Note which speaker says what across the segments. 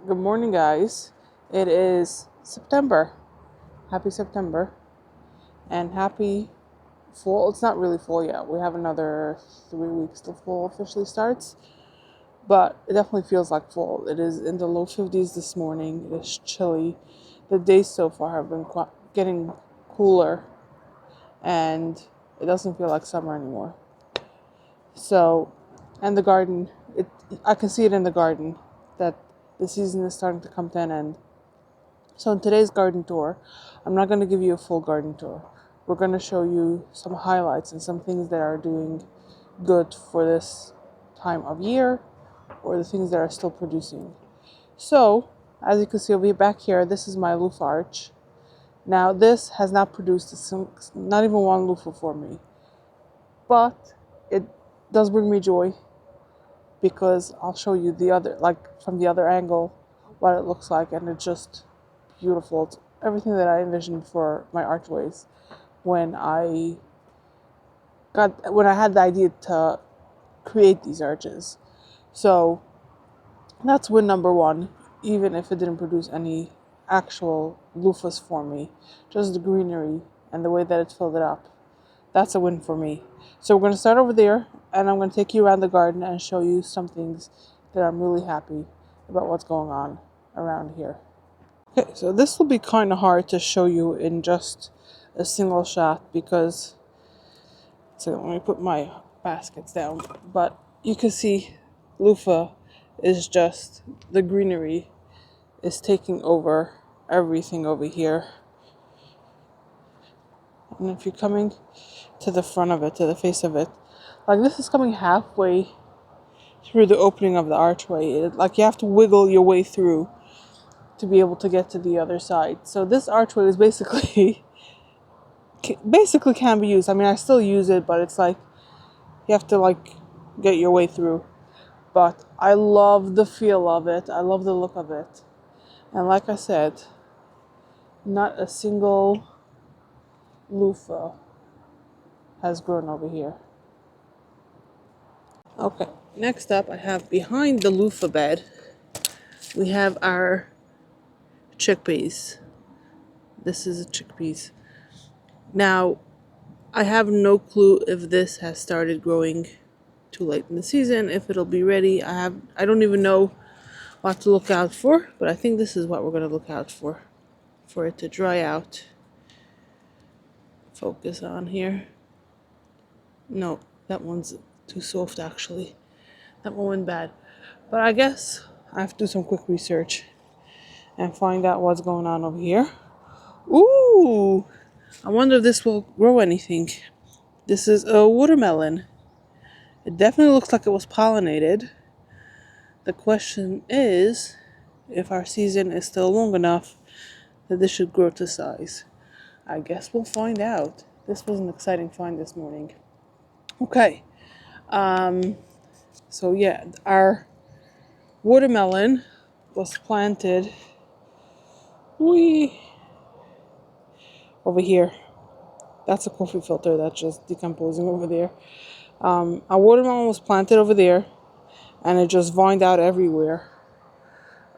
Speaker 1: Good morning, guys. It is September. Happy September. And happy fall. It's not really fall yet. We have another 3 weeks till fall officially starts. But it definitely feels like fall. It is in the low 50s this morning. It is chilly. The days so far have been getting cooler. And it doesn't feel like summer anymore. So, and the garden, I can see it in the garden that the season is starting to come to an end. So in today's garden tour, I'm not going to give you a full garden tour. We're going to show you some highlights and some things that are doing good for this time of year or the things that are still producing. So, as you can see over back here, this is my loofah arch. Now this has not produced not even one loofah for me, but it does bring me joy because I'll show you the other, like from the other angle, what it looks like, and it's just beautiful. It's everything that I envisioned for my archways when I had the idea to create these arches. So that's win number one, even if it didn't produce any actual loofahs for me, just the greenery and the way that it filled it up. That's a win for me. So we're going to start over there, and I'm going to take you around the garden and show you some things that I'm really happy about what's going on around here. Okay, so this will be kind of hard to show you in just a single shot because, so let me put my baskets down, but you can see loofah is just, the greenery is taking over everything over here. And if you're coming to the front of it, to the face of it, like this is coming halfway through the opening of the archway. Like you have to wiggle your way through to be able to get to the other side. So this archway is basically can be used. I mean, I still use it, but it's like you have to like get your way through. But I love the feel of it. I love the look of it. And like I said, not a single loofah has grown over here. Okay, next up I have behind the loofah bed, we have our chickpeas. This is a chickpeas. Now, I have no clue if this has started growing too late in the season, if it'll be ready. I don't even know what to look out for, but I think this is what we're going to look out for it to dry out. Focus on here. No, that one's too soft actually. That one went bad. But I guess I have to do some quick research and find out what's going on over here. Ooh! I wonder if this will grow anything. This is a watermelon. It definitely looks like it was pollinated. The question is if our season is still long enough that this should grow to size. I guess we'll find out. This was an exciting find this morning. Okay. So yeah, our watermelon was planted over here. That's a coffee filter that's just decomposing over there. Our watermelon was planted over there, and it just vined out everywhere.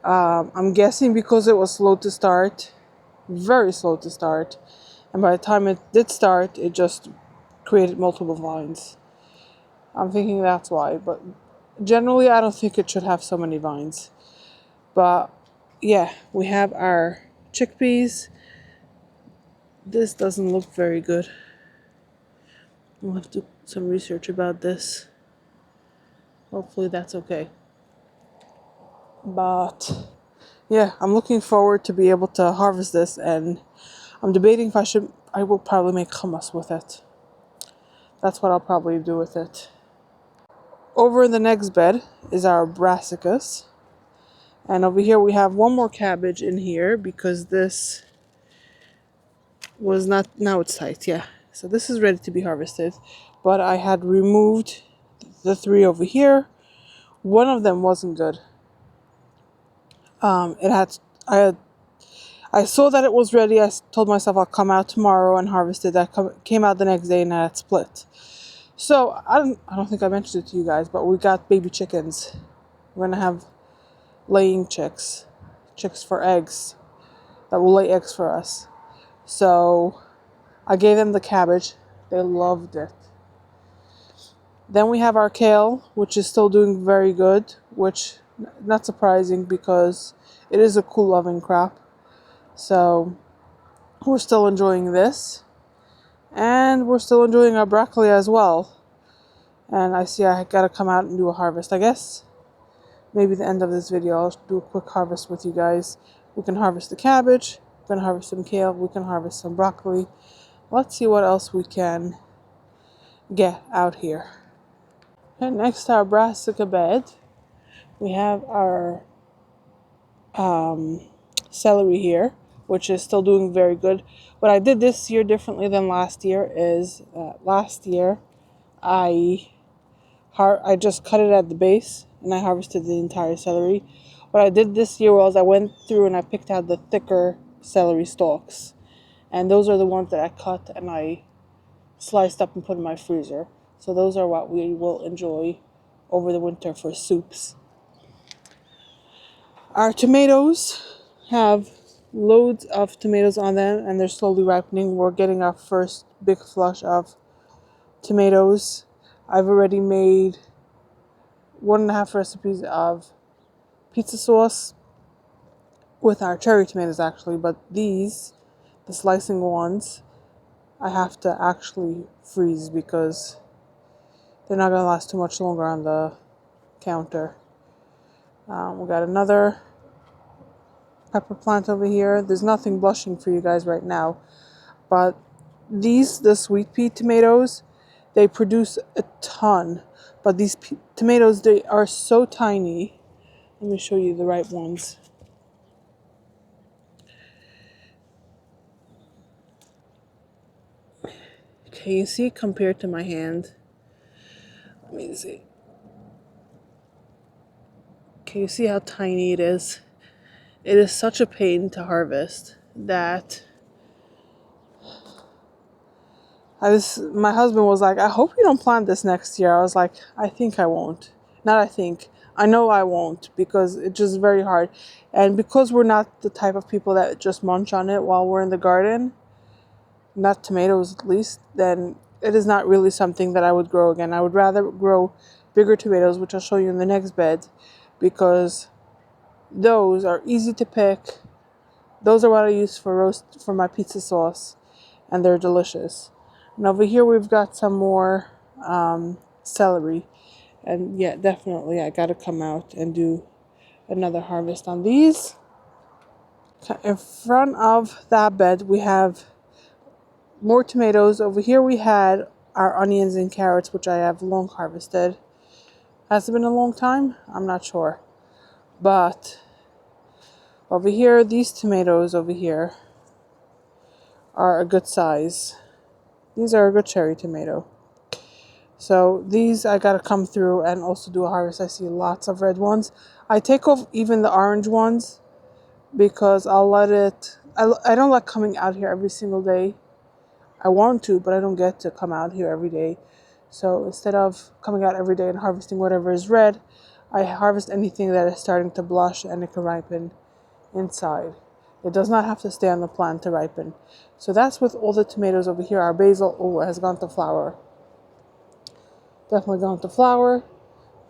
Speaker 1: I'm guessing because it was slow to start, very slow to start, and by the time it did start, it just created multiple vines. I'm thinking that's why, but generally I don't think it should have so many vines. But yeah, we have our chickpeas. This doesn't look very good. We'll have to do some research about this. Hopefully that's okay. But yeah, I'm looking forward to be able to harvest this, and I'm debating if I will probably make hummus with it. That's what I'll probably do with it. Over in the next bed is our brassicas. And over here we have one more cabbage in here because this was not, now it's tight, yeah. So this is ready to be harvested. But I had removed the three over here. One of them wasn't good. I saw that it was ready. I told myself I'll come out tomorrow and harvest it. Came out the next day and it had split. So I don't think I mentioned it to you guys, but we got baby chickens. We're gonna have laying chicks for eggs, that will lay eggs for us. So I gave them the cabbage. They loved it. Then we have our kale, which is still doing very good, which not surprising because it is a cool loving crop. So we're still enjoying this. And we're still enjoying our broccoli as well. And I see I gotta come out and do a harvest. I guess maybe the end of this video I'll do a quick harvest with you guys. We can harvest the cabbage, we can harvest some kale, we can harvest some broccoli. Let's see what else we can get out here. And next to our brassica bed, we have our celery here, which is still doing very good. What I did this year differently than last year is last year I just cut it at the base and I harvested the entire celery. What I did this year was I went through and I picked out the thicker celery stalks. And those are the ones that I cut and I sliced up and put in my freezer. So those are what we will enjoy over the winter for soups. Our tomatoes have loads of tomatoes on them and they're slowly ripening. We're getting our first big flush of tomatoes. I've already made 1.5 recipes of pizza sauce with our cherry tomatoes actually, but these, the slicing ones, I have to actually freeze because they're not gonna last too much longer on the counter. We got another pepper plant over here. There's nothing blushing for you guys right now, but these, the sweet pea tomatoes, they produce a ton. But these tomatoes, they are so tiny. Let me show you the right ones. Can you see compared to my hand? Let me see. Can you see how tiny it is? It is such a pain to harvest that my husband was like, I hope you don't plant this next year. I was like, I think I won't. Not I think. I know I won't because it's just very hard. And because we're not the type of people that just munch on it while we're in the garden, not tomatoes at least, then it is not really something that I would grow again. I would rather grow bigger tomatoes, which I'll show you in the next bed, because those are easy to pick. Those are what I use for my pizza sauce, and they're delicious. And over here we've got some more celery. And yeah, definitely I gotta come out and do another harvest on these. In front of that bed we have more tomatoes. Over here we had our onions and carrots, which I have long harvested. Has it been a long time? I'm not sure. But over here, these tomatoes over here are a good size. These are a good cherry tomato. So these I gotta come through and also do a harvest. I see lots of red ones. I take off even the orange ones because I'll let it, I don't like coming out here every single day. I want to, but I don't get to come out here every day. So instead of coming out every day and harvesting whatever is red, I harvest anything that is starting to blush and it can ripen inside. It does not have to stay on the plant to ripen. So that's with all the tomatoes over here. Our basil, has gone to flower. Definitely gone to flower.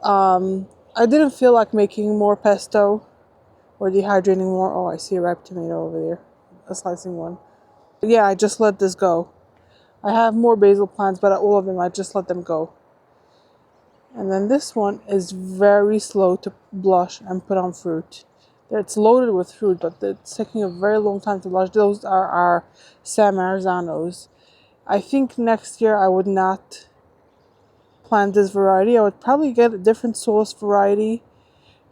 Speaker 1: I didn't feel like making more pesto or dehydrating more. Oh, I see a ripe tomato over there. A slicing one. But yeah, I just let this go. I have more basil plants, but all of them, I just let them go. And then this one is very slow to blush and put on fruit. It's loaded with fruit, but it's taking a very long time to blush. Those are our San Marzanos. I think next year I would not plant this variety. I would probably get a different sauce variety,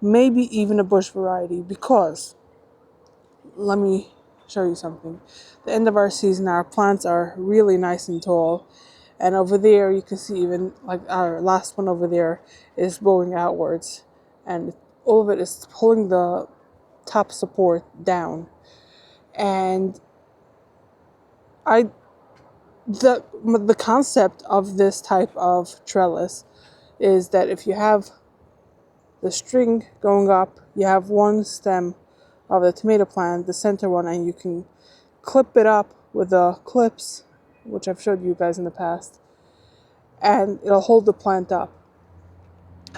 Speaker 1: maybe even a bush variety, because let me show you something. The end of our season, our plants are really nice and tall. And over there, you can see even like our last one over there is bowing outwards. And all of it is pulling the top support down. And the concept of this type of trellis is that if you have the string going up. You have one stem of the tomato plant, the center one, and you can clip it up with the clips, which I've showed you guys in the past, and it'll hold the plant up.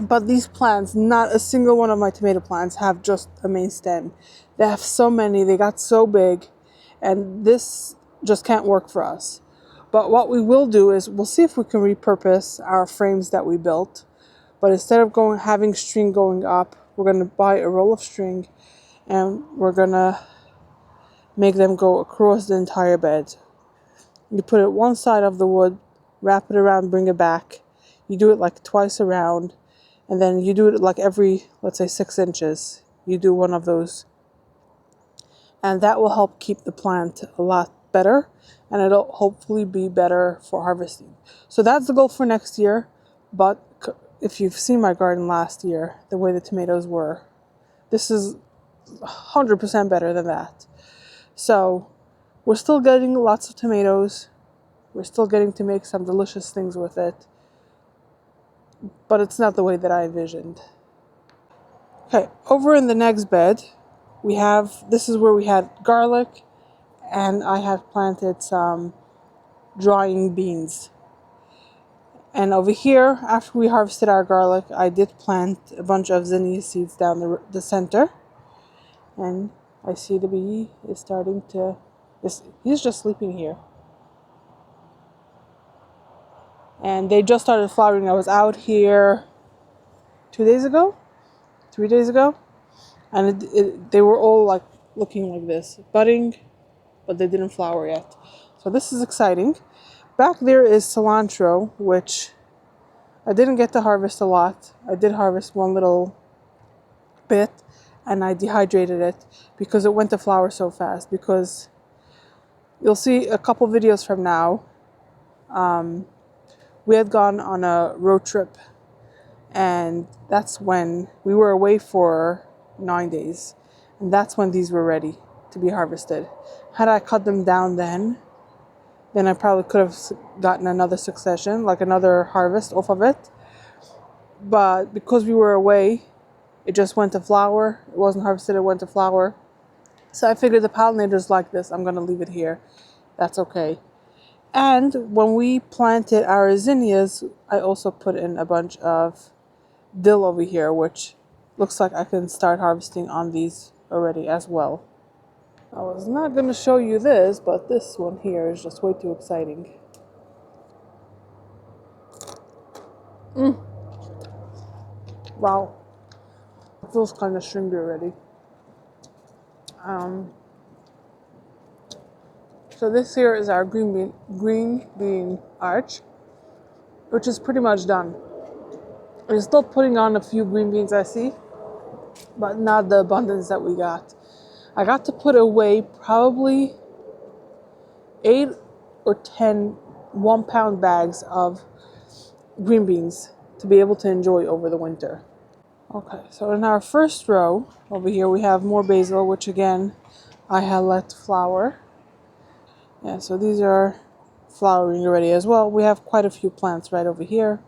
Speaker 1: But these plants, not a single one of my tomato plants have just a main stem. They have so many, they got so big, and this just can't work for us. But what we will do is we'll see if we can repurpose our frames that we built. But instead of having string going up, we're going to buy a roll of string and we're going to make them go across the entire bed. You put it one side of the wood, wrap it around, bring it back. You do it like twice around, and then you do it like every, let's say, 6 inches. You do one of those. And that will help keep the plant a lot better, and it'll hopefully be better for harvesting. So that's the goal for next year. But if you've seen my garden last year, the way the tomatoes were, this is 100% better than that. So we're still getting lots of tomatoes. We're still getting to make some delicious things with it. But it's not the way that I envisioned. Okay, over in the next bed, this is where we had garlic, and I have planted some drying beans. And over here, after we harvested our garlic, I did plant a bunch of zinnia seeds down the center. And I see the bee is starting to, he's just sleeping here. And they just started flowering. I was out here 2 days ago, 3 days ago. And they were all like looking like this, budding, but they didn't flower yet. So this is exciting. Back there is cilantro, which I didn't get to harvest a lot. I did harvest one little bit, and I dehydrated it because it went to flower so fast. Because you'll see a couple videos from now, we had gone on a road trip, and that's when we were away for 9 days, and that's when these were ready to be harvested. Had I cut them down then I probably could have gotten another succession, like another harvest off of it. But because we were away, it just went to flower. It wasn't harvested, it went to flower. So I figured the pollinators like this, I'm going to leave it here. That's okay. And when we planted our zinnias, I also put in a bunch of dill over here, which looks like I can start harvesting on these already as well. I was not going to show you this, but this one here is just way too exciting. Wow. It feels kind of stringy already. So this here is our green bean arch, which is pretty much done. I'm still putting on a few green beans I see, but not the abundance that we got. I got to put away probably 8 or 10 1-pound bags of green beans to be able to enjoy over the winter. Okay, so in our first row over here we have more basil, which again I had let flower. Yeah, so these are flowering already as well. We have quite a few plants right over here.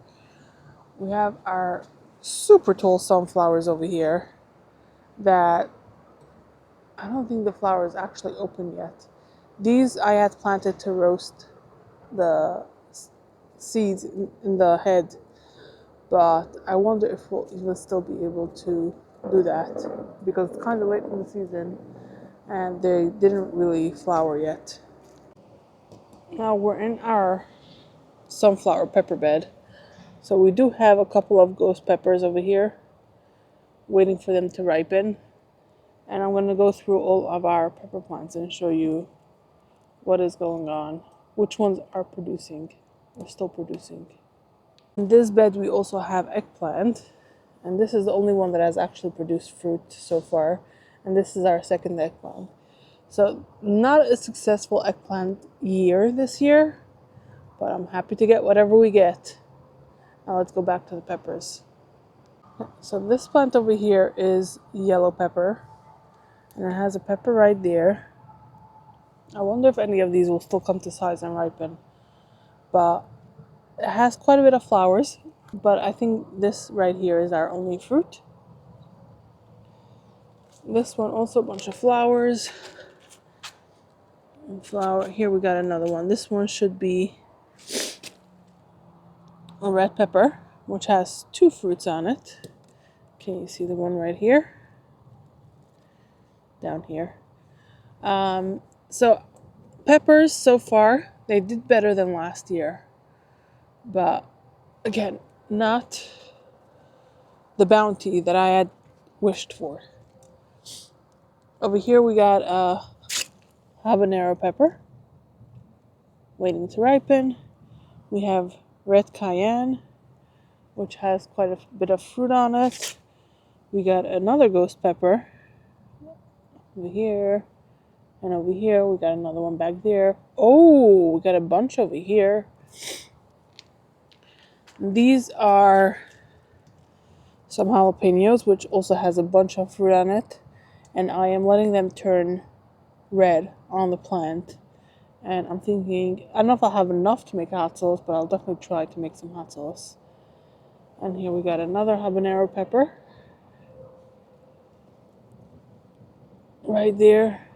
Speaker 1: We have our super tall sunflowers over here that I don't think the flower is actually open yet. These I had planted to roast the seeds in the head, but I wonder if we'll even still be able to do that because it's kind of late in the season and they didn't really flower yet. Now we're in our sunflower pepper bed. So we do have a couple of ghost peppers over here waiting for them to ripen. And I'm going to go through all of our pepper plants and show you what is going on, which ones are producing or still producing. In this bed we also have eggplant, and this is the only one that has actually produced fruit so far, and this is our second eggplant. So not a successful eggplant year this year, but I'm happy to get whatever we get. Now let's go back to the peppers. So this plant over here is yellow pepper, and it has a pepper right there. I wonder if any of these will still come to size and ripen. But it has quite a bit of flowers, but I think this right here is our only fruit. This one also a bunch of flowers. And flower. Here we got another one. This one should be a red pepper, which has 2 fruits on it. Can you see the one right here? Down here. So peppers so far, they did better than last year. But again, not the bounty that I had wished for. Over here we got a habanero pepper waiting to ripen. We have red cayenne, which has quite a bit of fruit on it. We got another ghost pepper over here, and over here we got another one back there. Oh, we got a bunch over here. These are some jalapenos, which also has a bunch of fruit on it, and I am letting them turn red on the plant. And I'm thinking, I don't know if I'll have enough to make a hot sauce, but I'll definitely try to make some hot sauce. And here we got another habanero pepper right there.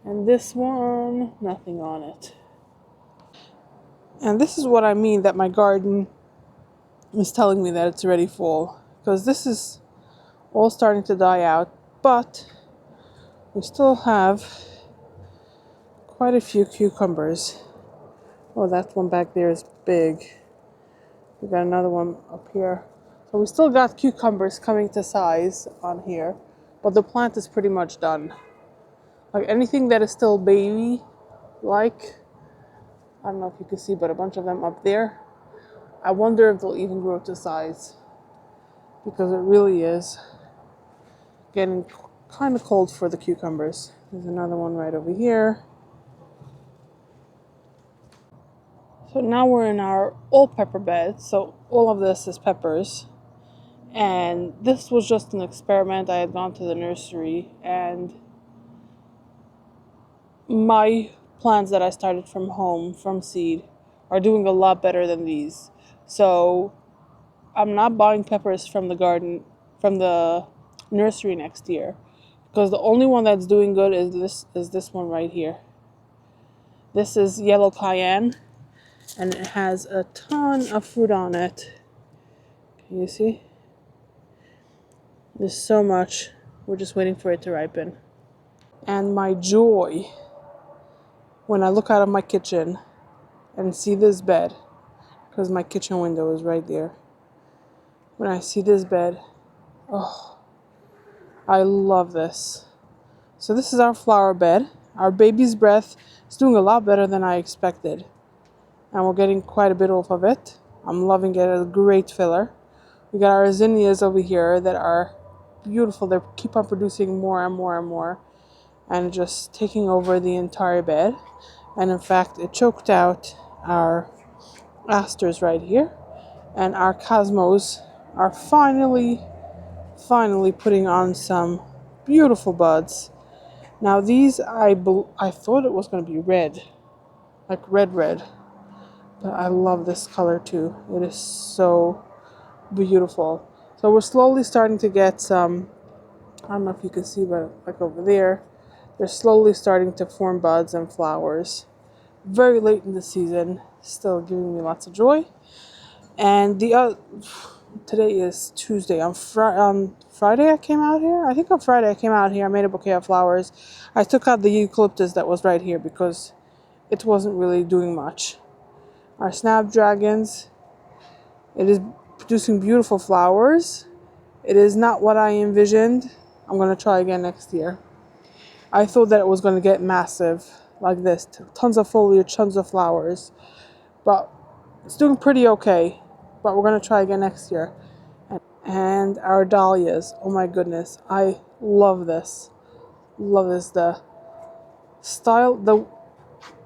Speaker 1: And this one, nothing on it. And this is what I mean that my garden is telling me that it's ready fall. Because this is all starting to die out. But we still have quite a few cucumbers. Oh, that one back there is big. We got another one up here. So we still got cucumbers coming to size on here. But the plant is pretty much done. Like anything that is still baby, like, I don't know if you can see, but a bunch of them up there. I wonder if they'll even grow to size. Because it really is getting kind of cold for the cucumbers. There's another one right over here. So now we're in our all pepper bed. So all of this is peppers. And this was just an experiment. I had gone to the nursery and my plants that I started from home, from seed, are doing a lot better than these. So I'm not buying peppers from the garden, from the nursery next year. Because the only one that's doing good is this one right here. This is yellow cayenne, and it has a ton of fruit on it. Can you see? There's so much. We're just waiting for it to ripen. And my joy when I look out of my kitchen and see this bed, because my kitchen window is right there. When I see this bed, oh, I love this. So this is our flower bed. Our baby's breath is doing a lot better than I expected. And we're getting quite a bit off of it. I'm loving it. It's a great filler. We got our zinnias over here that are beautiful. They keep on producing more and more and more. And just taking over the entire bed. And in fact, it choked out our asters right here. And our cosmos are finally putting on some beautiful buds. Now these, I thought it was going to be red, like red, but I love this color too. It is so beautiful. So we're slowly starting to get some, I don't know if you can see, but like over there, they're slowly starting to form buds and flowers. Very late in the season, still giving me lots of joy. And today is Tuesday. On Friday I came out here. I think on Friday I came out here. I made a bouquet of flowers. I took out the eucalyptus that was right here because it wasn't really doing much. Our snapdragons, it is producing beautiful flowers. It is not what I envisioned. I'm going to try again next year. I thought that it was going to get massive like this. Tons of foliage, tons of flowers. But it's doing pretty okay. But we're going to try again next year. And our dahlias. Oh my goodness. I love this. Love this. The style,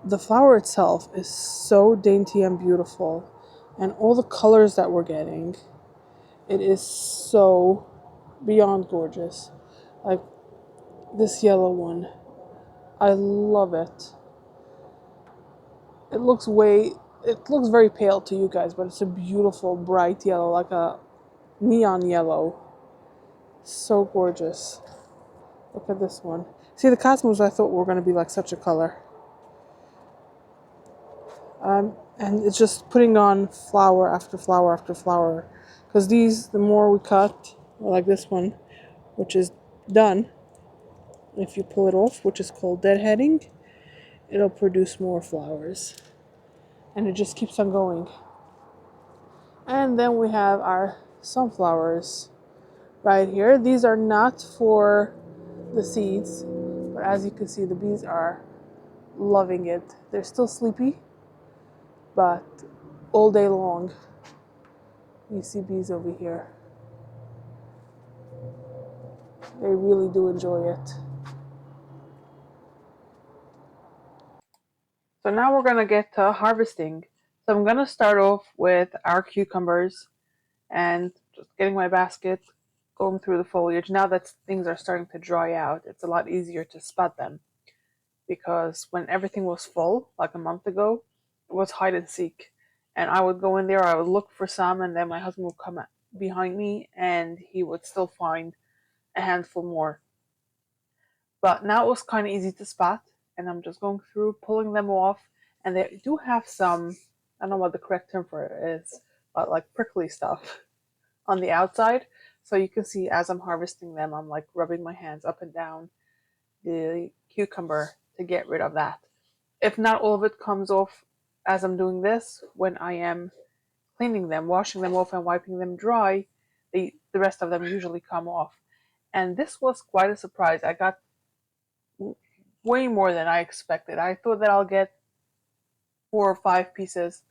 Speaker 1: the flower itself is so dainty and beautiful. And all the colors that we're getting, it is so beyond gorgeous. Like this yellow one. I love it. It looks very pale to you guys, but it's a beautiful bright yellow, like a neon yellow. So gorgeous. Look at this one. See, the cosmos I thought were going to be like such a color. And it's just putting on flower after flower after flower. Because these, the more we cut, like this one, which is done, if you pull it off, which is called deadheading, it'll produce more flowers. And it just keeps on going. And then we have our sunflowers right here. These are not for the seeds, but as you can see, the bees are loving it. They're still sleepy, but all day long you see bees over here. They really do enjoy it. So now we're gonna get to harvesting. So I'm gonna start off with our cucumbers and just getting my basket, going through the foliage. Now that things are starting to dry out, it's a lot easier to spot them, because when everything was full, like a month ago, it was hide and seek. And I would go in there, I would look for some, and then my husband would come behind me and he would still find a handful more. But now it was kind of easy to spot, and I'm just going through, pulling them off. And they do have some, I don't know what the correct term for it is, but like prickly stuff on the outside. So you can see as I'm harvesting them, I'm like rubbing my hands up and down the cucumber to get rid of that. If not all of it comes off as I'm doing this, when I am cleaning them, washing them off and wiping them dry, the rest of them usually come off. And this was quite a surprise. I got way more than I expected. I thought that I'll get 4 or 5 pieces,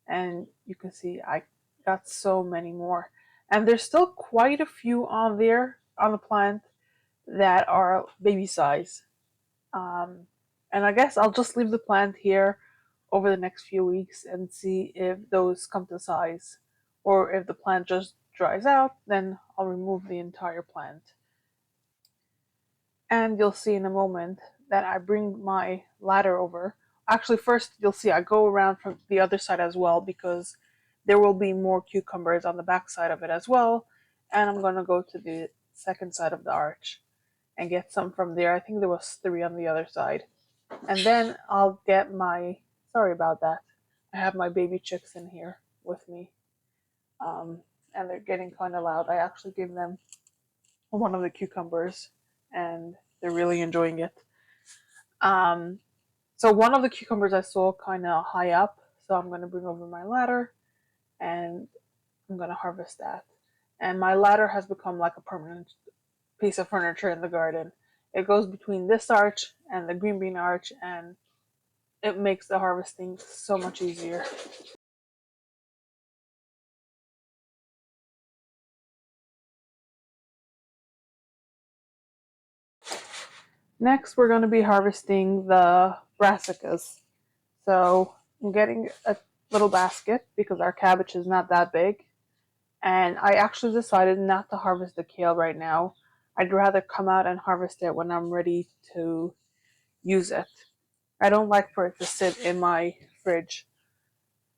Speaker 1: and you can see I got so many more. And there's still quite a few on there on the plant that are baby size. Um, and I guess I'll just leave the plant here over the next few weeks and see if those come to size. Or if the plant just dries out, then I'll remove the entire plant. And you'll see in a moment that I bring my ladder over. Actually, first you'll see I go around from the other side as well, because there will be more cucumbers on the back side of it as well. And I'm going to go to the second side of the arch and get some from there. I think there was 3 on the other side. And then I'll get my, sorry about that, I have my baby chicks in here with me. And they're getting kind of loud. I actually gave them one of the cucumbers and they're really enjoying it. Um, so one of the cucumbers I saw kind of high up, so I'm going to bring over my ladder and I'm going to harvest that. And my ladder has become like a permanent piece of furniture in the garden. It goes between this arch and the green bean arch, and it makes the harvesting so much easier. Next, we're going to be harvesting the brassicas. So I'm getting a little basket because our cabbage is not that big. And I actually decided not to harvest the kale right now. I'd rather come out and harvest it when I'm ready to use it. I don't like for it to sit in my fridge.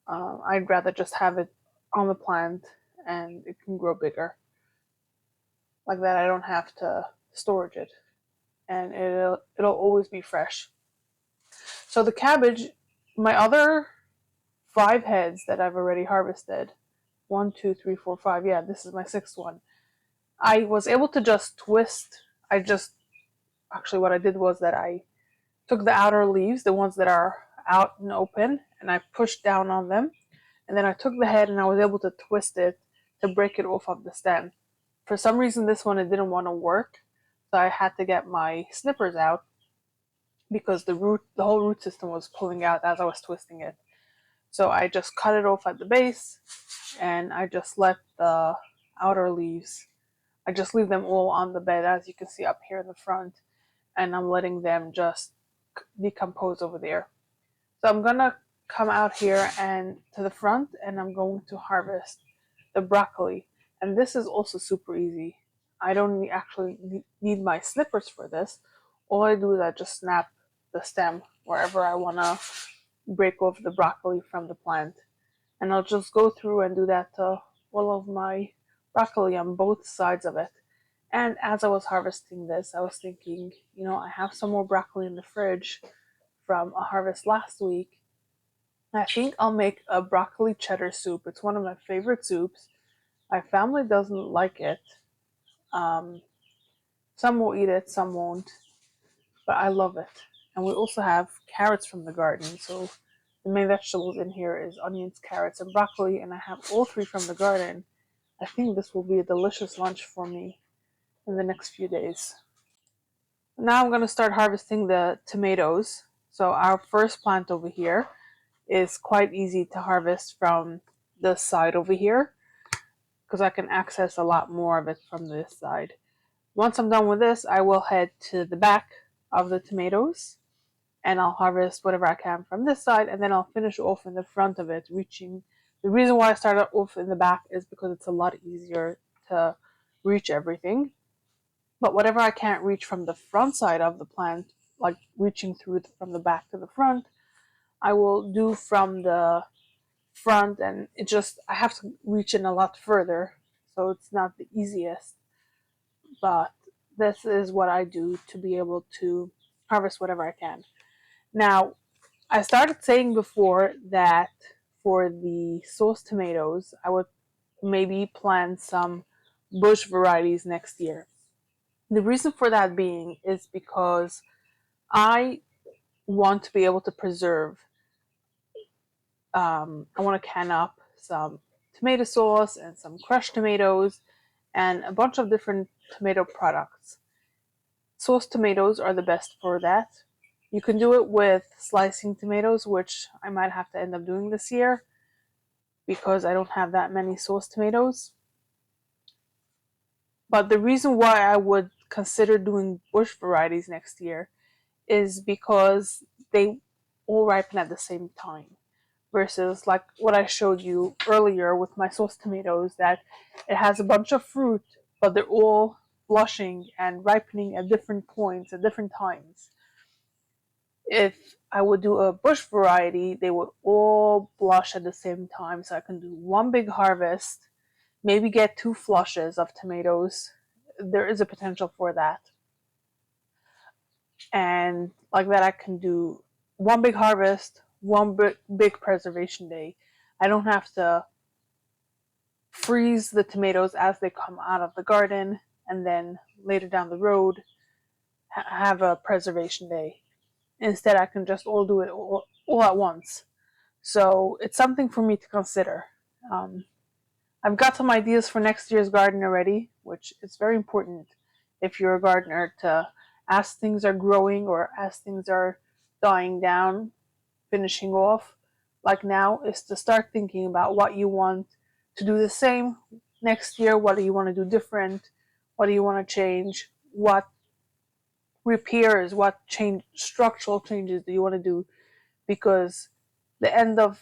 Speaker 1: I'd rather just have it on the plant and it can grow bigger. Like that, I don't have to storage it, and it'll always be fresh. So the cabbage, my other 5 heads that I've already harvested, 1, 2, 3, 4, 5. Yeah, this is my 6th one. I was able to just twist. I just actually what I did was that I took the outer leaves, the ones that are out and open, and I pushed down on them. And then I took the head and I was able to twist it to break it off of the stem. For some reason, this one it didn't want to work, so I had to get my snippers out because the whole root system was pulling out as I was twisting it. So I just cut it off at the base, and I just let the outer leaves. I just leave them all on the bed, as you can see up here in the front, and I'm letting them just decompose over there. So I'm gonna come out here and to the front, and I'm going to harvest the broccoli. And this is also super easy. I don't actually need my snippers for this. All I do is I just snap the stem wherever I wanna break off the broccoli from the plant. And I'll just go through and do that to all of my broccoli on both sides of it. And as I was harvesting this, I was thinking, I have some more broccoli in the fridge from a harvest last week. I think I'll make a broccoli cheddar soup. It's one of my favorite soups. My family doesn't like it. Um, some will eat it, some won't, but I love it. And we also have carrots from the garden. So the main vegetables in here is onions, carrots, and broccoli, and I have all three from the garden. I think this will be a delicious lunch for me in the next few days. Now I'm going to start harvesting the tomatoes. So our first plant over here is quite easy to harvest from this side over here because I can access a lot more of it from this side. Once I'm done with this, I will head to the back of the tomatoes and I'll harvest whatever I can from this side, and then I'll finish off in the front of it, reaching. The reason why I started off in the back is because it's a lot easier to reach everything. But whatever I can't reach from the front side of the plant, like reaching through from the back to the front, I will do from the front, and I have to reach in a lot further, so it's not the easiest. But this is what I do to be able to harvest whatever I can. Now, I started saying before that for the sauce tomatoes, I would maybe plant some bush varieties next year. The reason for that being is because I want to be able to preserve. I want to can up some tomato sauce and some crushed tomatoes and a bunch of different tomato products. Sauce tomatoes are the best for that. You can do it with slicing tomatoes, which I might have to end up doing this year because I don't have that many sauce tomatoes. But the reason why I would consider doing bush varieties next year is because they all ripen at the same time. Versus like what I showed you earlier with my sauce tomatoes, that it has a bunch of fruit, but they're all blushing and ripening at different points at different times. If I would do a bush variety, they would all blush at the same time, so I can do one big harvest, maybe get 2 flushes of tomatoes. There is a potential for that. And like that, I can do one big harvest, one big preservation day. I don't have to freeze the tomatoes as they come out of the garden and then later down the road have a preservation day. Instead, I can just all do it all at once. So it's something for me to consider. I've got some ideas for next year's garden already, which is very important if you're a gardener to, as things are growing or as things are dying down, finishing off, like now, is to start thinking about what you want to do the same next year. What do you want to do different? What do you want to change? What repairs, what structural changes do you want to do? Because the end of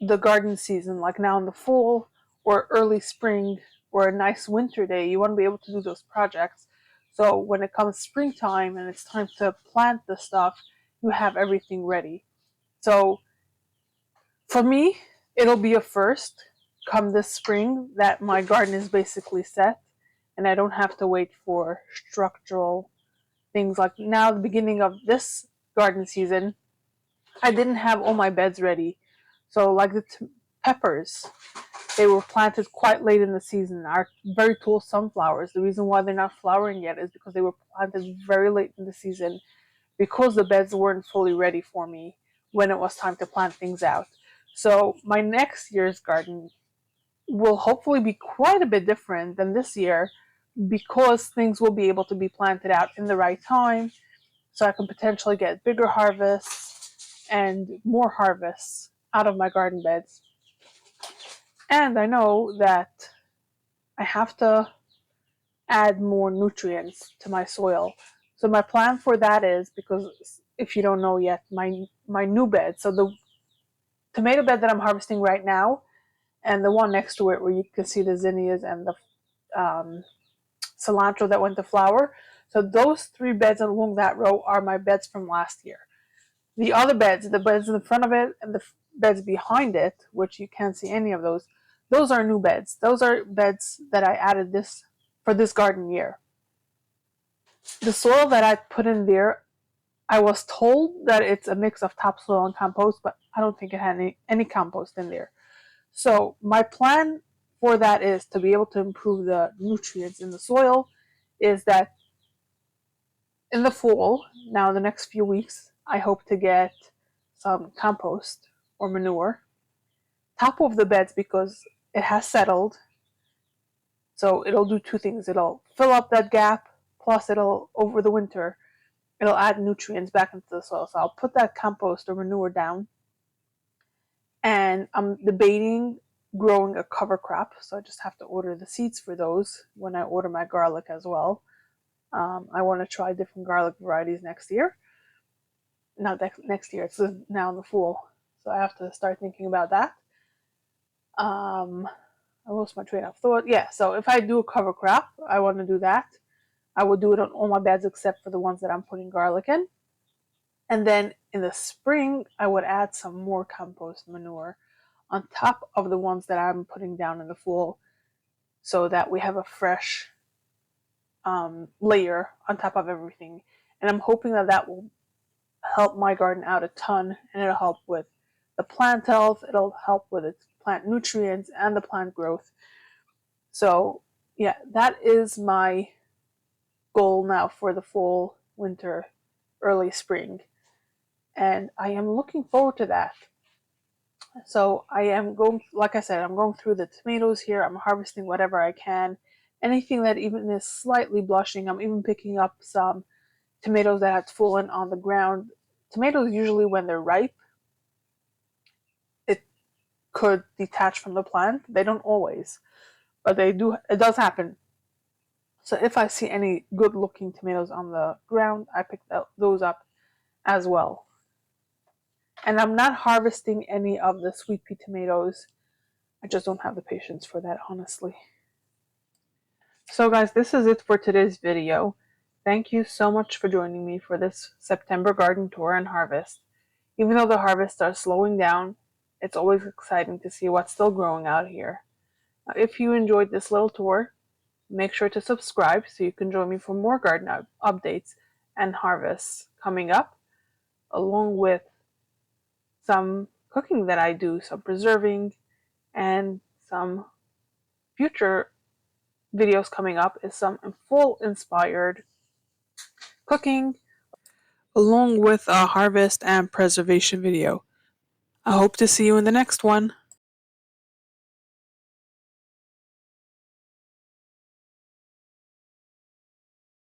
Speaker 1: the garden season, like now in the fall or early spring or a nice winter day, you want to be able to do those projects. So when it comes springtime and it's time to plant the stuff, you have everything ready. So for me, it'll be a first come this spring that my garden is basically set and I don't have to wait for structural things. Like now, the beginning of this garden season, I didn't have all my beds ready. So like the peppers, they were planted quite late in the season. Our very tall sunflowers, the reason why they're not flowering yet is because they were planted very late in the season because the beds weren't fully ready for me when it was time to plant things out. So my next year's garden will hopefully be quite a bit different than this year because things will be able to be planted out in the right time, so I can potentially get bigger harvests and more harvests out of my garden beds. And I know that I have to add more nutrients to my soil. So my plan for that is, because if you don't know yet, my new bed, so the tomato bed that I'm harvesting right now and the one next to it where you can see the zinnias and the cilantro that went to flower. So those 3 beds along that row are my beds from last year. The other beds, the beds in the front of it and the beds behind it, which you can't see any of those are new beds. Those are beds that I added this for this garden year. The soil that I put in there, I was told that it's a mix of topsoil and compost, but I don't think it had any compost in there. So my plan for that is to be able to improve the nutrients in the soil, is that in the fall, now the next few weeks, I hope to get some compost or manure top of the beds because it has settled. So it'll do two things. It'll fill up that gap, plus it'll, over the winter, it'll add nutrients back into the soil. So I'll put that compost or manure down. And I'm debating growing a cover crop. So I just have to order the seeds for those when I order my garlic as well. I want to try different garlic varieties next year. Not next year, it's now in the fall. So I have to start thinking about that. I lost my train of thought. Yeah, so if I do a cover crop, I want to do that. I would do it on all my beds except for the ones that I'm putting garlic in. And then in the spring, I would add some more compost manure on top of the ones that I'm putting down in the fall so that we have a fresh layer on top of everything. And I'm hoping that that will help my garden out a ton, and it'll help with the plant health, it'll help with its plant nutrients and the plant growth. So yeah, that is my goal now for the fall, winter, early spring, and I am looking forward to that. So I am going, like I said, I'm going through the tomatoes here. I'm harvesting whatever I can, anything that even is slightly blushing. I'm even picking up some tomatoes that have fallen on the ground. Tomatoes, usually when they're ripe, it could detach from the plant. They don't always, but they do. It does happen. So if I see any good looking tomatoes on the ground, I pick those up as well. And I'm not harvesting any of the sweet pea tomatoes. I just don't have the patience for that, honestly. So guys, this is it for today's video. Thank you so much for joining me for this September garden tour and harvest. Even though the harvests are slowing down, it's always exciting to see what's still growing out here. Now, if you enjoyed this little tour, make sure to subscribe so you can join me for more garden updates and harvests coming up, along with some cooking that I do, some preserving, and some future videos coming up is some full inspired cooking, along with a harvest and preservation video. I hope to see you in the next one.